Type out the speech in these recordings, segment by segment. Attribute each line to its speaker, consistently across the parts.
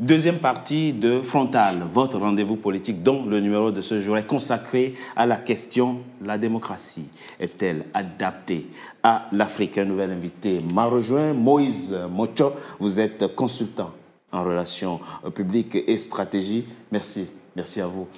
Speaker 1: Deuxième partie de Frontal, votre rendez-vous politique dont le numéro de ce jour est consacré à la question « La démocratie est-elle adaptée à l'Afrique ?» Un nouvel invité m'a rejoint, Moïse Mocho. Vous êtes consultant en relations publiques et stratégie. Merci à vous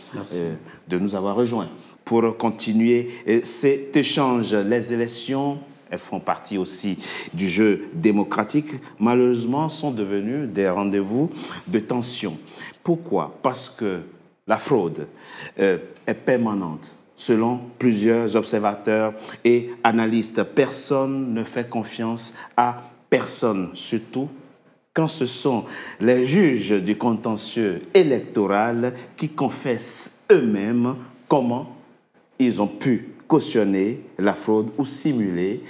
Speaker 1: de nous avoir rejoints. Pour continuer cet échange, les élections, elles font partie aussi du jeu démocratique, malheureusement sont devenues des rendez-vous de tension. Pourquoi? Parce que la fraude est permanente. Selon plusieurs observateurs et analystes, personne ne fait confiance à personne, surtout quand ce sont les juges du contentieux électoral qui confessent eux-mêmes comment ils ont pu cautionner la fraude ou simuler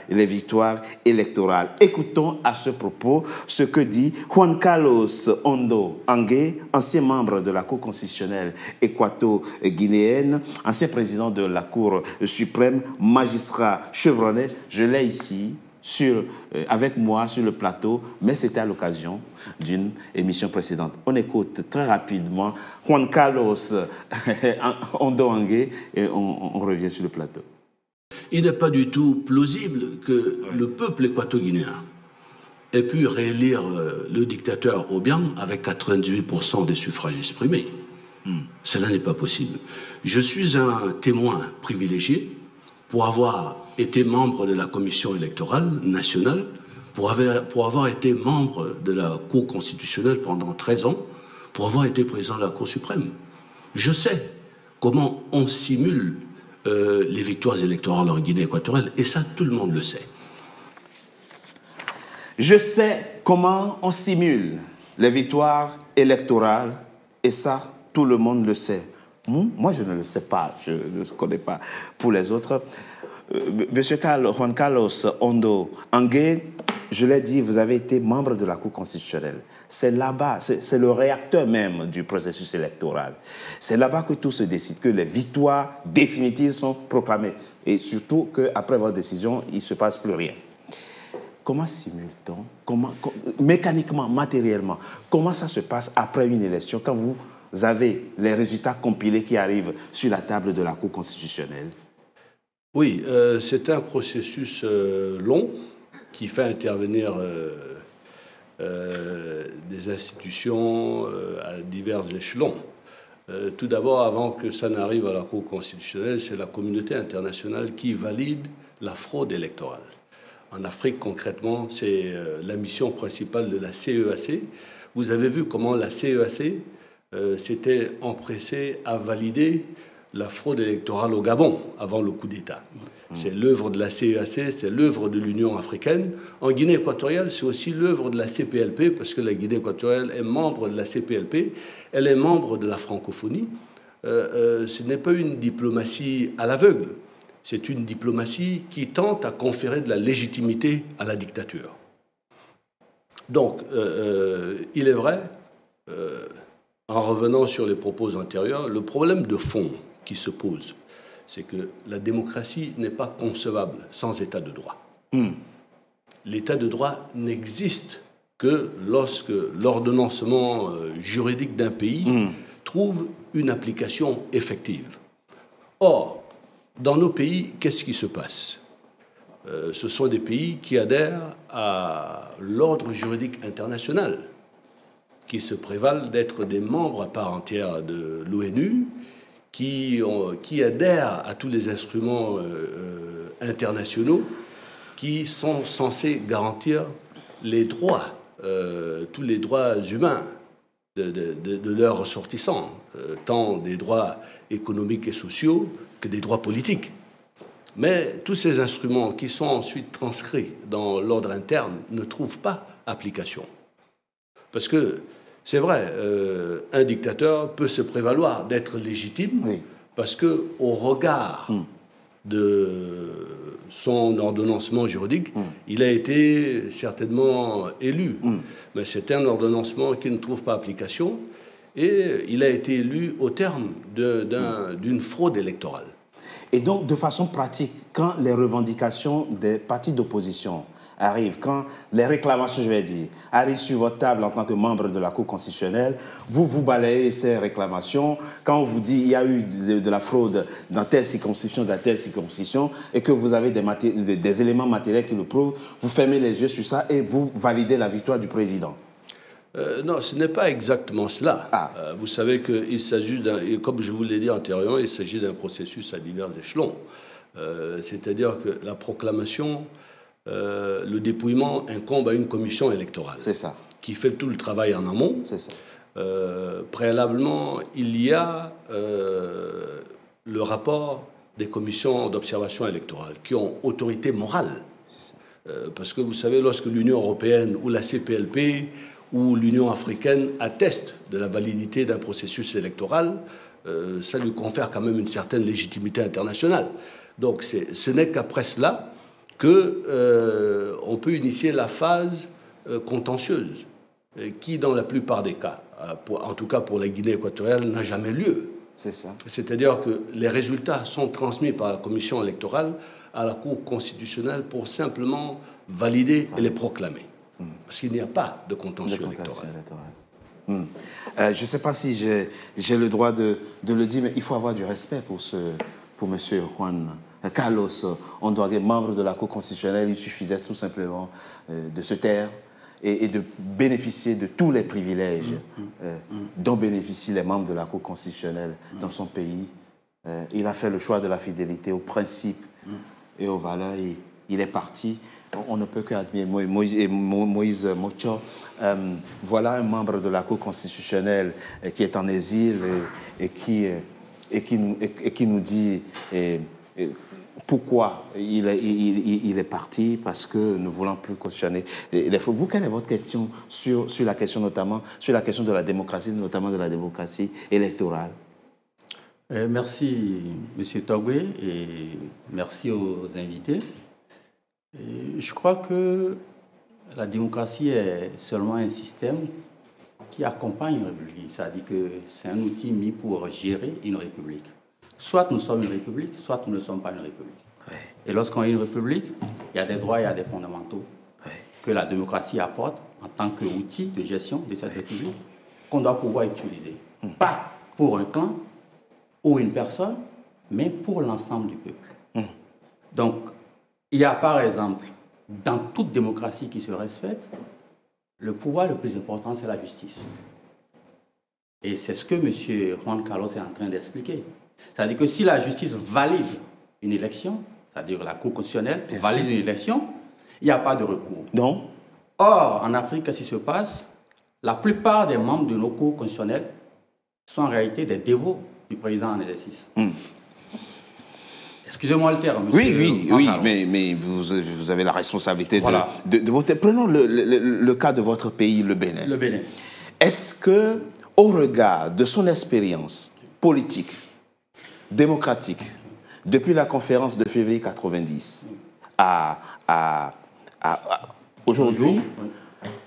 Speaker 1: les victoires électorales. Écoutons à ce propos ce que dit Juan Carlos Ondo Angué, ancien membre de la Cour constitutionnelle équato-guinéenne, ancien président de la Cour suprême, magistrat chevronné. Je l'ai ici avec moi sur le plateau, mais c'était à l'occasion d'une émission précédente. On écoute très rapidement Juan Carlos Ondo Angué et on revient sur le plateau.
Speaker 2: Il n'est pas du tout plausible que le peuple équato-guinéen ait pu réélire le dictateur Obiang avec 98% des suffrages exprimés. Cela n'est pas possible. Je suis un témoin privilégié pour avoir été membre de la commission électorale nationale, pour avoir été membre de la Cour constitutionnelle pendant 13 ans, pour avoir été président de la Cour suprême. Je sais comment on simule les victoires électorales en Guinée équatoriale, et ça, tout le monde le sait.
Speaker 1: Je sais comment on simule les victoires électorales, et ça, tout le monde le sait. Moi, je ne le sais pas, je ne connais pas. Pour les autres, Monsieur Juan Carlos Ondo Angué, je l'ai dit, vous avez été membre de la Cour constitutionnelle. C'est là-bas, c'est le réacteur même du processus électoral. C'est là-bas que tout se décide, que les victoires définitives sont proclamées. Et surtout qu'après votre décision, il ne se passe plus rien. Comment simule-t-on, mécaniquement, matériellement, comment ça se passe après une élection quand vous avez les résultats compilés qui arrivent sur la table de la Cour constitutionnelle?
Speaker 2: Oui, c'est un processus long qui fait intervenir des institutions à divers échelons. Tout d'abord, avant que ça n'arrive à la Cour constitutionnelle, c'est la communauté internationale qui valide la fraude électorale. En Afrique, concrètement, c'est la mission principale de la CEAC. Vous avez vu comment la CEAC s'était empressée à valider la fraude électorale au Gabon avant le coup d'État. C'est l'œuvre de la CEAC, c'est l'œuvre de l'Union africaine. En Guinée équatoriale, c'est aussi l'œuvre de la CPLP, parce que la Guinée équatoriale est membre de la CPLP, elle est membre de la francophonie. Ce n'est pas une diplomatie à l'aveugle, c'est une diplomatie qui tente à conférer de la légitimité à la dictature. Donc, il est vrai, en revenant sur les propos antérieurs, le problème de fond qui se pose, c'est que la démocratie n'est pas concevable sans état de droit. L'état de droit n'existe que lorsque l'ordonnancement juridique d'un pays trouve une application effective. Or, dans nos pays, qu'est-ce qui se passe? Ce sont des pays qui adhèrent à l'ordre juridique international, qui se prévalent d'être des membres à part entière de l'ONU, qui adhèrent à tous les instruments internationaux qui sont censés garantir les droits, tous les droits humains de leurs ressortissants, tant des droits économiques et sociaux que des droits politiques. Mais tous ces instruments qui sont ensuite transcrits dans l'ordre interne ne trouvent pas application. Parce que c'est vrai, un dictateur peut se prévaloir d'être légitime parce qu'au regard de son ordonnancement juridique, il a été certainement élu. Mais c'est un ordonnancement qui ne trouve pas application et il a été élu au terme d'une fraude électorale.
Speaker 1: Et donc, de façon pratique, quand les revendications des partis d'opposition arrive, quand les réclamations, je vais dire, arrivent sur votre table en tant que membre de la Cour constitutionnelle, vous balayez ces réclamations. Quand on vous dit qu'il y a eu de la fraude dans telle circonscription, dans telle circonscription, et que vous avez des éléments matériels qui le prouvent, vous fermez les yeux sur ça et vous validez la victoire du président.
Speaker 2: Non, ce n'est pas exactement cela. Vous savez qu'il s'agit comme je vous l'ai dit antérieurement, il s'agit d'un processus à divers échelons. C'est-à-dire que la proclamation, le dépouillement incombe à une commission électorale.
Speaker 1: C'est ça.
Speaker 2: Qui fait tout le travail en amont.
Speaker 1: C'est ça.
Speaker 2: Préalablement, il y a le rapport des commissions d'observation électorale qui ont autorité morale. Parce que vous savez, lorsque l'Union européenne ou la CPLP ou l'Union africaine attestent de la validité d'un processus électoral, ça lui confère quand même une certaine légitimité internationale. Donc ce n'est qu'après cela qu'on peut initier la phase contentieuse, qui dans la plupart des cas, en tout cas pour la Guinée équatoriale, n'a jamais lieu.
Speaker 1: C'est ça.
Speaker 2: C'est-à-dire que les résultats sont transmis par la commission électorale à la Cour constitutionnelle pour simplement valider et les proclamer. Parce qu'il n'y a pas de contentieux électoral.
Speaker 1: Je ne sais pas si j'ai le droit de le dire, mais il faut avoir du respect pour M. Juan Carlos Ondoagué, membre de la Cour constitutionnelle. Il suffisait tout simplement de se taire et de bénéficier de tous les privilèges dont bénéficient les membres de la Cour constitutionnelle dans son pays. Il a fait le choix de la fidélité aux principes et aux valeurs. Il est parti. On ne peut qu'admirer Moïse Mocho. Voilà un membre de la Cour constitutionnelle qui est en exil et qui nous dit pourquoi il est parti, parce que nous ne voulons plus cautionner. Vous, quelle est votre question sur la question notamment, sur la question de la démocratie, notamment de la démocratie électorale?
Speaker 3: Merci, M. Togwe, et merci aux invités. Je crois que la démocratie est seulement un système qui accompagne une république. C'est-à-dire que c'est un outil mis pour gérer une république. Soit nous sommes une république, soit nous ne sommes pas une république. Ouais. Et lorsqu'on est une république, il y a des droits et il y a des fondamentaux que la démocratie apporte en tant qu'outil de gestion de cette république qu'on doit pouvoir utiliser. Pas pour un clan ou une personne, mais pour l'ensemble du peuple. Donc, il y a par exemple, dans toute démocratie qui se respecte, le pouvoir le plus important, c'est la justice. Et c'est ce que M. Juan Carlos est en train d'expliquer. C'est-à-dire que si la justice valide une élection, c'est-à-dire la Cour constitutionnelle valide une élection, il n'y a pas de recours.
Speaker 1: Non.
Speaker 3: Or, en Afrique, qu'est-ce qui se passe? La plupart des membres de nos cours constitutionnels sont en réalité des dévots du président en exercice. Excusez-moi le terme, monsieur.
Speaker 1: Oui, mais vous avez la responsabilité de voter. Prenons le cas de votre pays, le Bénin.
Speaker 3: Le Bénin.
Speaker 1: Est-ce que, au regard de son expérience politique, démocratique, depuis la conférence de février 90 à aujourd'hui,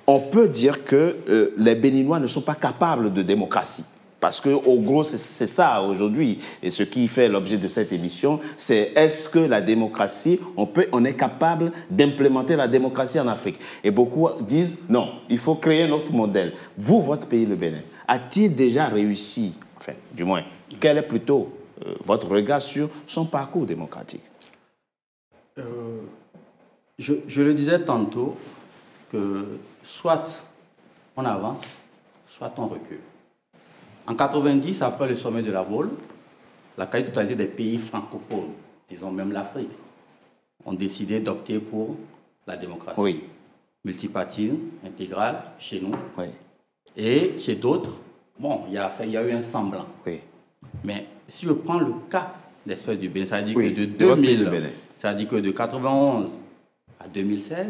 Speaker 1: on peut dire que les Béninois ne sont pas capables de démocratie? Parce qu'au gros, c'est ça aujourd'hui. Et ce qui fait l'objet de cette émission, c'est est-ce que la démocratie, on est capable d'implémenter la démocratie en Afrique? Et beaucoup disent non, il faut créer un autre modèle. Vous, votre pays, le Bénin, a-t-il déjà réussi, enfin, du moins, quel est plutôt votre regard sur son parcours démocratique?
Speaker 3: Je le disais tantôt que soit on avance, soit on recule. En 90, après le sommet de la Baule, la quasi-totalité des pays francophones, disons même l'Afrique, ont décidé d'opter pour la démocratie.
Speaker 1: Oui.
Speaker 3: Multipartine, intégrale, chez nous. Oui. Et chez d'autres, bon, il y a eu un semblant.
Speaker 1: Oui.
Speaker 3: Mais si je prends le cas d'espèce du Bénin, ça veut dire que de 2000, ça veut dire que de 91 à 2016,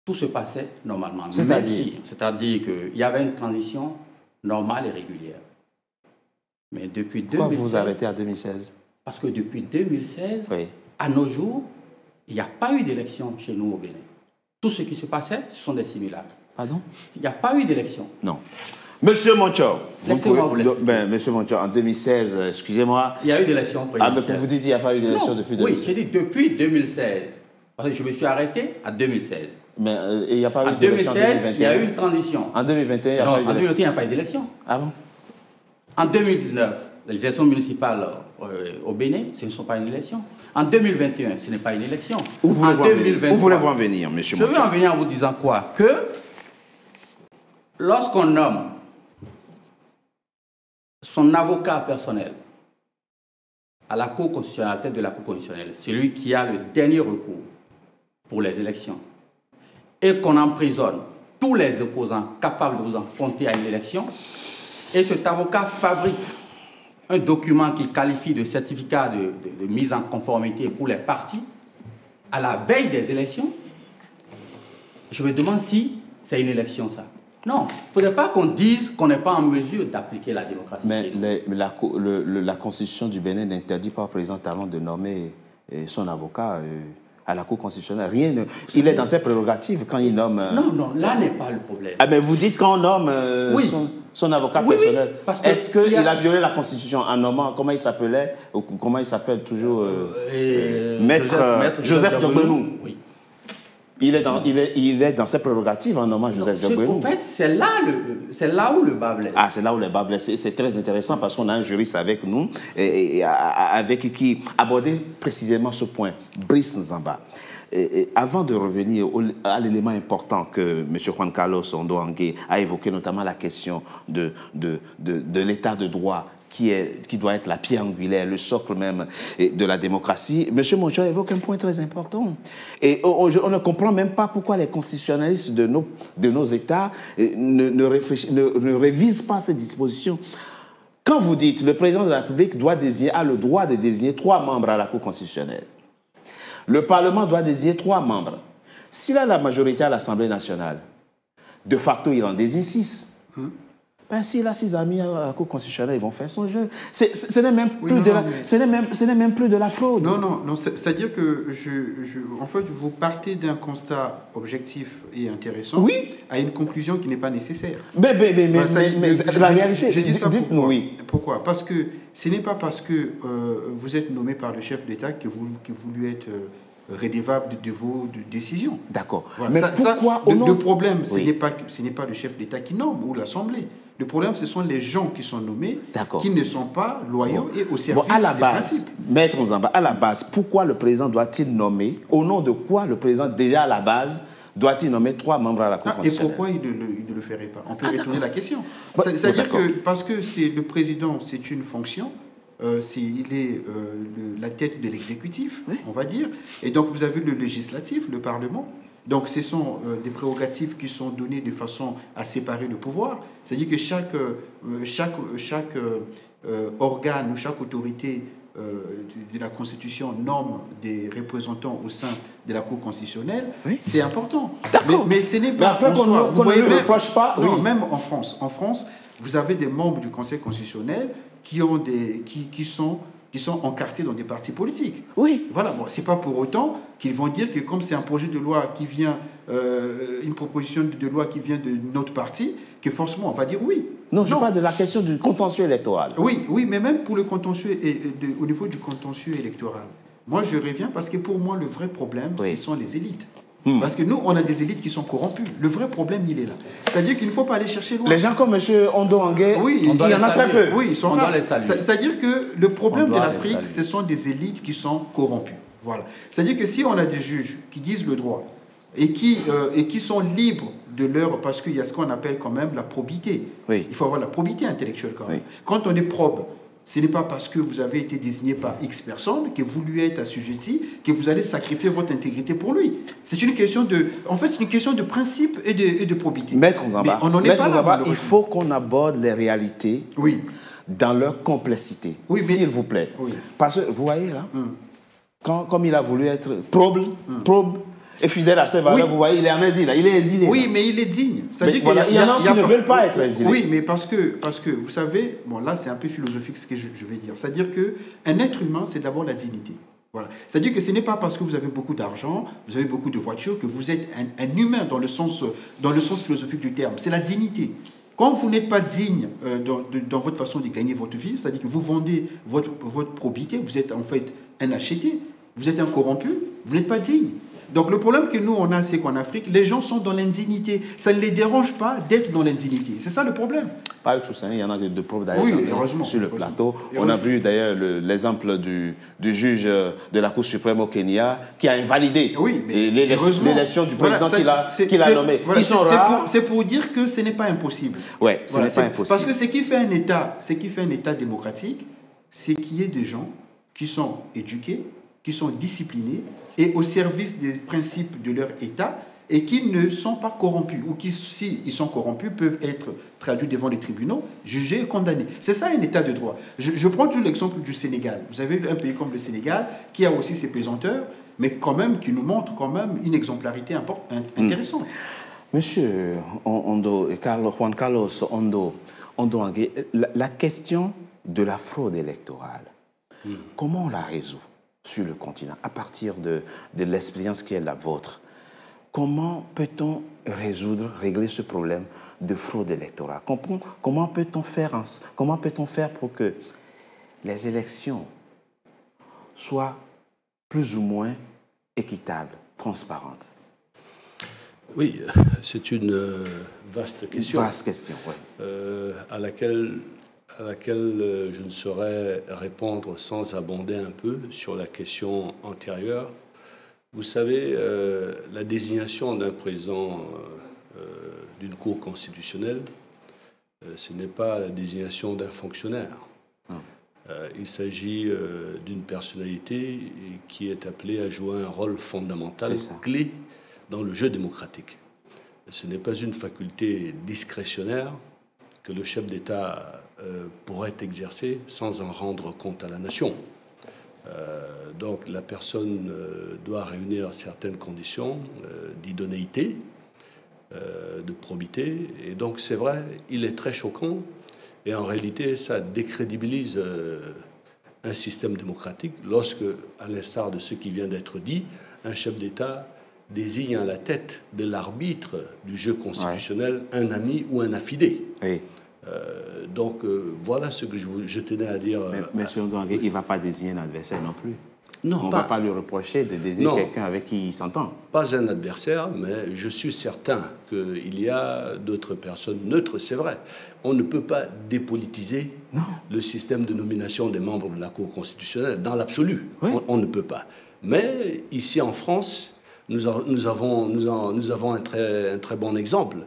Speaker 3: tout se passait normalement. C'est-à-dire qu'il y avait une transition normale et régulière. Mais depuis 2016...
Speaker 1: Pourquoi vous vous arrêtez à 2016?
Speaker 3: Parce que depuis 2016, à nos jours, il n'y a pas eu d'élection chez nous au Bénin. Tout ce qui se passait, ce sont des simulacres.
Speaker 1: Pardon?
Speaker 3: Il n'y a pas eu d'élection.
Speaker 1: Non. Monsieur Moncho,
Speaker 3: Monsieur
Speaker 1: Moncho, en 2016, excusez-moi...
Speaker 3: Il y a eu d'élection présidentielle.
Speaker 1: Vous dites qu'il n'y a pas eu d'élection depuis 2016?
Speaker 3: Oui, j'ai dit depuis 2016. Parce que je me suis arrêté à 2016.
Speaker 1: Mais il n'y a pas eu
Speaker 3: En
Speaker 1: d'élection en
Speaker 3: 2016,
Speaker 1: 2021.
Speaker 3: il y a eu une transition.
Speaker 1: En 2021, il n'y a
Speaker 3: Non,
Speaker 1: pas eu
Speaker 3: en
Speaker 1: d'élection.
Speaker 3: 2021, il n'y a pas eu d'élection.
Speaker 1: Ah bon?
Speaker 3: En 2019, les élections municipales au Bénin, ce ne sont pas une élection. En 2021, ce n'est pas une élection.
Speaker 1: Où voulez-vous en venir, M.
Speaker 3: Je veux en venir en vous disant quoi? Que lorsqu'on nomme son avocat personnel à la Cour constitutionnelle, à la tête de la Cour constitutionnelle, celui qui a le dernier recours pour les élections, et qu'on emprisonne tous les opposants capables de vous affronter à une élection, et cet avocat fabrique un document qu'il qualifie de certificat de mise en conformité pour les partis, à la veille des élections, je me demande si c'est une élection, ça. Non, il ne faudrait pas qu'on dise qu'on n'est pas en mesure d'appliquer la démocratie.
Speaker 1: Mais la Constitution du Bénin n'interdit pas au président Talon de nommer son avocat à la Cour constitutionnelle. Il est dans ses prérogatives quand il nomme...
Speaker 3: Non, là n'est pas le problème.
Speaker 1: Ah, mais vous dites quand on nomme son avocat personnel, est-ce qu'il a violé la Constitution en nommant, comment il s'appelait, ou comment il s'appelle toujours, Maître Joseph Diogbenou. Oui. Il est dans ses prérogatives en nommant Joseph Diogbenou.
Speaker 3: En fait, c'est là où le bas blesse.
Speaker 1: Ah, c'est là où le bas blesse. C'est très intéressant parce qu'on a un juriste avec nous avec qui abordait précisément ce point, Brice Nzamba. Avant de revenir à l'élément important que M. Juan Carlos Ondoangue a évoqué, notamment la question de l'état de droit qui doit être la pierre angulaire, le socle même de la démocratie, M. Moncho évoque un point très important. Et on ne comprend même pas pourquoi les constitutionnalistes de nos États ne révisent pas ces dispositions. Quand vous dites le président de la République a le droit de désigner 3 membres à la Cour constitutionnelle, le Parlement doit désigner 3 membres. S'il a la majorité à l'Assemblée nationale, de facto, il en désigne 6. Ben, s'il a 6 amis à la Cour constitutionnelle, ils vont faire son jeu. Ce n'est même plus de la fraude.
Speaker 4: Non, c'est-à-dire que en fait, vous partez d'un constat objectif et intéressant à une conclusion qui n'est pas nécessaire.
Speaker 1: Mais la réalité, dites-nous oui.
Speaker 4: Pourquoi? Parce que ce n'est pas parce que vous êtes nommé par le chef d'État que vous lui êtes rédévable de vos décisions.
Speaker 1: D'accord.
Speaker 4: Voilà. Mais pourquoi le problème, ce n'est pas le chef d'État qui nomme ou l'Assemblée. Le problème, ce sont les gens qui sont nommés, qui ne sont pas loyaux et au service des principes.
Speaker 1: Maître Nzamba, à la base, pourquoi le président doit-il nommer, au nom de quoi le président, déjà à la base, doit-il nommer 3 membres à la Cour constitutionnelle?
Speaker 4: Et pourquoi il ne le ferait pas? On peut retourner la question. C'est-à-dire que, parce que le président, c'est une fonction, il est la tête de l'exécutif, on va dire, et donc vous avez le législatif, le Parlement. Donc, ce sont des prérogatives qui sont données de façon à séparer le pouvoir. C'est-à-dire que chaque organe ou chaque autorité de la Constitution nomme des représentants au sein de la Cour constitutionnelle. C'est important. Mais ce n'est pas en soi.
Speaker 1: Vous voyez, ne reproche pas.
Speaker 4: Non, même en France. En France, vous avez des membres du Conseil constitutionnel qui sont encartés dans des partis politiques.
Speaker 1: Oui.
Speaker 4: Voilà, bon, c'est pas pour autant qu'ils vont dire que comme c'est un projet de loi qui vient, une proposition de loi qui vient de notre parti, que forcément on va dire oui.
Speaker 1: Non, je parle de la question du contentieux électoral.
Speaker 4: Oui, mais même pour le contentieux, au niveau du contentieux électoral, moi je reviens parce que pour moi le vrai problème, ce sont les élites. Parce que nous, on a des élites qui sont corrompues. Le vrai problème, il est là. C'est-à-dire qu'il ne faut pas aller chercher loin.
Speaker 1: Les gens comme M. Ondoangue, il y en a très peu.
Speaker 4: Oui, ils sont là. C'est-à-dire que le problème de l'Afrique, ce sont des élites qui sont corrompues. Voilà. C'est-à-dire que si on a des juges qui disent le droit et qui sont libres de leur... Parce qu'il y a ce qu'on appelle quand même la probité.
Speaker 1: Oui.
Speaker 4: Il faut avoir la probité intellectuelle quand même. Quand on est probe, ce n'est pas parce que vous avez été désigné par X personnes, que vous lui êtes assujetti, que vous allez sacrifier votre intégrité pour lui. C'est une question de... En fait, c'est une question de principe et de probité.
Speaker 1: Maître Nzamba, il faut qu'on aborde les réalités dans leur complexité, s'il vous plaît. Parce que, vous voyez là, comme il a voulu être probe et fidèle à ses valeurs, vous voyez, il est en exil, il est exilé.
Speaker 4: Oui, mais il est digne.
Speaker 1: Il y en a qui ne veulent pas être exilés.
Speaker 4: Oui, mais parce que vous savez, bon là c'est un peu philosophique ce que je vais dire. C'est-à-dire qu'un être humain, c'est d'abord la dignité. Voilà. C'est-à-dire que ce n'est pas parce que vous avez beaucoup d'argent, vous avez beaucoup de voitures, que vous êtes un humain dans le sens philosophique du terme. C'est la dignité. Quand vous n'êtes pas digne dans votre façon de gagner votre vie, c'est-à-dire que vous vendez votre probité, vous êtes en fait un acheté, vous êtes un corrompu, vous n'êtes pas digne. Donc le problème que nous, on a, c'est qu'en Afrique, les gens sont dans l'indignité. Ça ne les dérange pas d'être dans l'indignité. C'est ça le problème.
Speaker 1: Pas tout ça, il y en a de preuves d'ailleurs sur le plateau. On a vu d'ailleurs l'exemple du juge de la Cour suprême au Kenya qui a invalidé l'élection du président qu'il a nommé.
Speaker 4: Voilà, c'est pour dire que ce n'est pas impossible.
Speaker 1: Oui, ce n'est pas impossible.
Speaker 4: Parce que ce qui fait un État démocratique, c'est qu'il y ait des gens qui sont éduqués, qui sont disciplinés et au service des principes de leur État et qui ne sont pas corrompus ou qui, s'ils sont corrompus, peuvent être traduits devant les tribunaux, jugés et condamnés. C'est ça un État de droit. Je prends toujours l'exemple du Sénégal. Vous avez un pays comme le Sénégal qui a aussi ses pesanteurs, mais quand même qui nous montre quand même une exemplarité intéressante.
Speaker 1: Monsieur Juan Carlos Ondo Angué, la question de la fraude électorale, comment on la résout sur le continent à partir de l'expérience qui est la vôtre? Comment peut-on régler ce problème de fraude électorale? Comment peut-on faire pour que les élections soient plus ou moins équitables, transparentes?
Speaker 2: Oui, c'est une vaste question.
Speaker 1: Vaste question, oui.
Speaker 2: À laquelle je ne saurais répondre sans abonder un peu sur la question antérieure. Vous savez, la désignation d'un président d'une Cour constitutionnelle, ce n'est pas la désignation d'un fonctionnaire. Il s'agit d'une personnalité qui est appelée à jouer un rôle fondamental, clé dans le jeu démocratique. Ce n'est pas une faculté discrétionnaire que le chef d'État pourrait exercer sans en rendre compte à la nation. Donc la personne doit réunir certaines conditions d'idonéité, de probité. Et donc c'est vrai, il est très choquant. Et en réalité, ça décrédibilise un système démocratique lorsque, à l'instar de ce qui vient d'être dit, un chef d'État désigne à la tête de l'arbitre du jeu constitutionnel un ami ou un affidé.
Speaker 1: Oui.
Speaker 2: Donc voilà ce que je tenais à dire.
Speaker 1: Mais M. Ndouangué, il ne va pas désigner un adversaire non plus.
Speaker 2: Non,
Speaker 1: on ne va pas lui reprocher de désigner quelqu'un avec qui il s'entend.
Speaker 2: Pas un adversaire, mais je suis certain qu'il y a d'autres personnes neutres, c'est vrai. On ne peut pas dépolitiser le système de nomination des membres de la Cour constitutionnelle, dans l'absolu. Oui. On ne peut pas. Mais ici en France, nous avons un très bon exemple.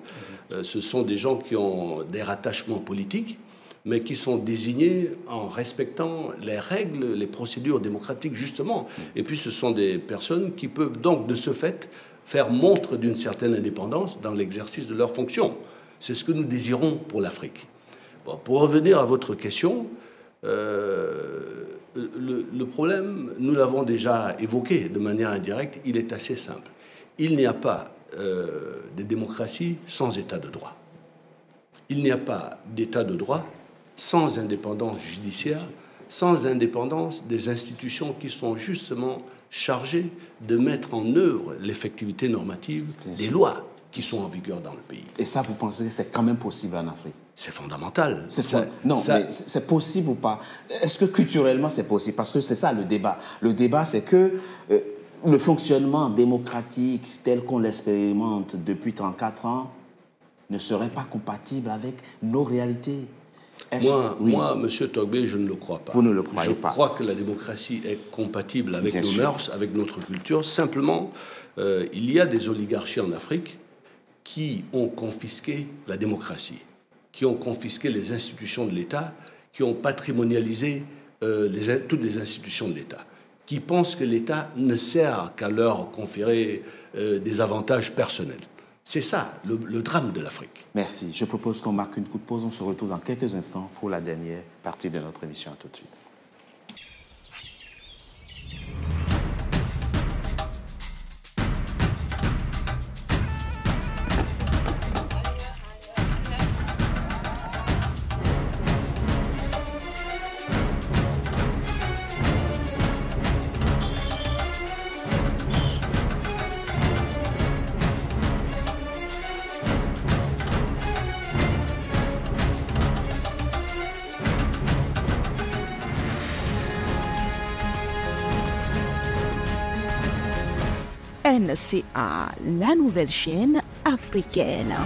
Speaker 2: Ce sont des gens qui ont des rattachements politiques, mais qui sont désignés en respectant les règles, les procédures démocratiques, justement. Et puis, ce sont des personnes qui peuvent donc, de ce fait, faire montre d'une certaine indépendance dans l'exercice de leurs fonctions. C'est ce que nous désirons pour l'Afrique. Bon, pour revenir à votre question, le problème, nous l'avons déjà évoqué de manière indirecte, il est assez simple. Il n'y a pas de démocratie sans état de droit. Il n'y a pas d'état de droit sans indépendance judiciaire, sans indépendance des institutions qui sont justement chargées de mettre en œuvre l'effectivité normative des lois qui sont en vigueur dans le pays.
Speaker 1: Et ça, vous pensez que c'est quand même possible en Afrique?
Speaker 2: C'est fondamental.
Speaker 1: Mais c'est possible ou pas? Est-ce que culturellement c'est possible? Parce que c'est ça le débat. Le débat, c'est que le fonctionnement démocratique tel qu'on l'expérimente depuis 34 ans ne serait pas compatible avec nos réalités.
Speaker 2: Moi, M. Togbé, je ne le crois pas.
Speaker 1: Vous ne le croyez pas?
Speaker 2: Je crois que la démocratie est compatible avec nos mœurs, avec notre culture. Simplement, il y a des oligarchies en Afrique qui ont confisqué la démocratie, qui ont confisqué les institutions de l'État, qui ont patrimonialisé toutes les institutions de l'État, qui pensent que l'État ne sert qu'à leur conférer des avantages personnels. C'est ça, le drame de l'Afrique.
Speaker 1: Merci. Je propose qu'on marque une courte pause. On se retrouve dans quelques instants pour la dernière partie de notre émission. À tout de suite.
Speaker 5: NCA, la nouvelle chaîne africaine.